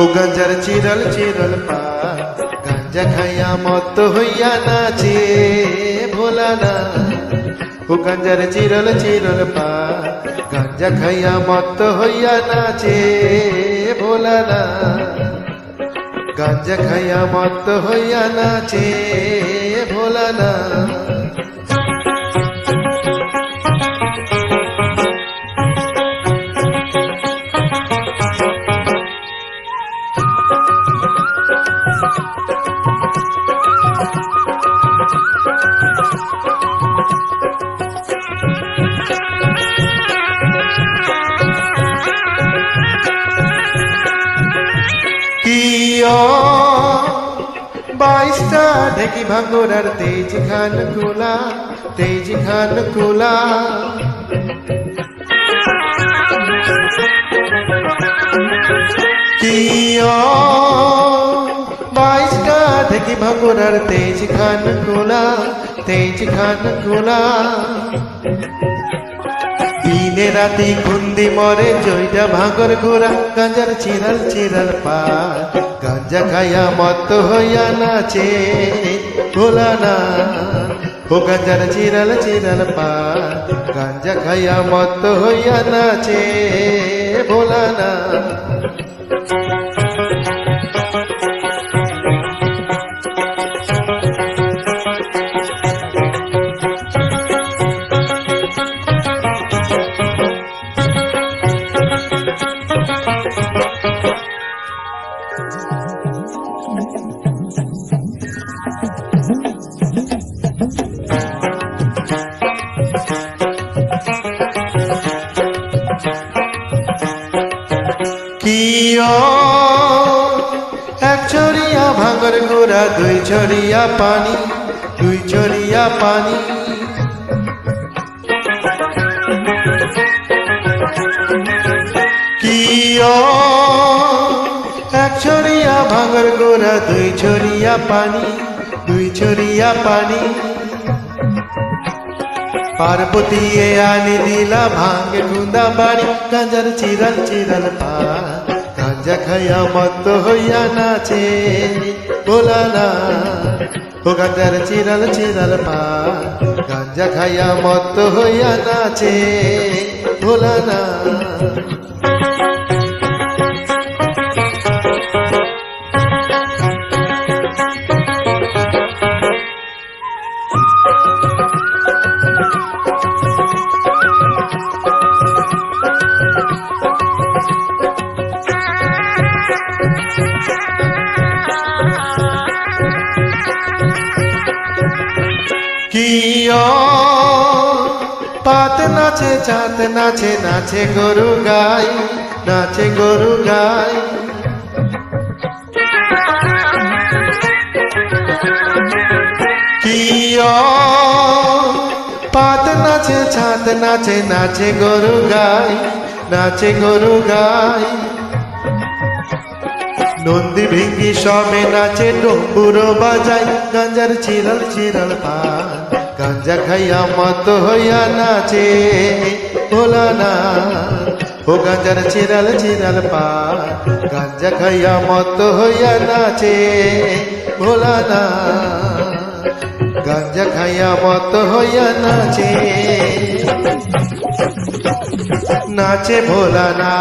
ও গাঞ্জার চিরল চিরল পা গাঞ্জা খাইয়া মত হইয়া নাচে ভোলা না। ও গাঞ্জার চিরল চিরল পা গাঞ্জা খাইয়া মত হইয়া নাচে ভোলা না। গাঞ্জা খাইয়া মত হইয়া নাচে ভোলা না। বাইশটা ঢেকি ভাঙ্গরার তেজ খান খোলা, তেজ খান খোলা। বাইশটা ঢেকি ভাঙ্গরার তেজ খান খোলা, তেজ খান খোলা। দিনে রাতি খুন্দি মরে জয়টা ভাঙর ঘোরা গাঞ্জার চিরাল চিরাল পা গাঞ্জা খাইয়া মত হইয়া নাচে ভোলা না। ও গাঞ্জার চিরাল চিরাল পা গাঞ্জা খাইয়া মত হইয়া নাচে ভোলা না। এক ছড়িয়া ভাঙর গোড়া দুই ছড়িয়া পানি, দুই ছড়িয়া পানি। এক ছড়িয়া ভাঙর গোড়া দুই ছড়িয়া পানি, দুই ছড়িয়া পানি। পার্বতী এ আনি দিলা ভাঙ্গে খুন্দা বাড়ি গাঞ্জার চিরাল চিরাল পা গাঞ্জা খাইয়া মত হইয়া নাচে ভোলা না। ও গাঞ্জার চিরাল চিরাল পা গাঞ্জা খাইয়া মত হইয়া নাচে ভোলা না। পাত নাচে চাঁদ নাচে নাচে গরু গাই, নাচে গরু গাই। পাত নাচে চাঁদ নাচে নাচে গরু গাই, নাচে গরু গাই। নন্দী ভিঙ্গি সবে নাচে ডম্বুরো বাজাই গাঞ্জার চিরাল চিরাল পা গাঞ্জা খাইয়া মত হইয়া নাচে ভোলা না। ও গাঞ্জার চিরাল চিরাল পা গাঞ্জা খাইয়া মত হইয়া নাচে ভোলা না। গাঞ্জা খাইয়া মত হইয়া নাচে, নাচে ভোলা না।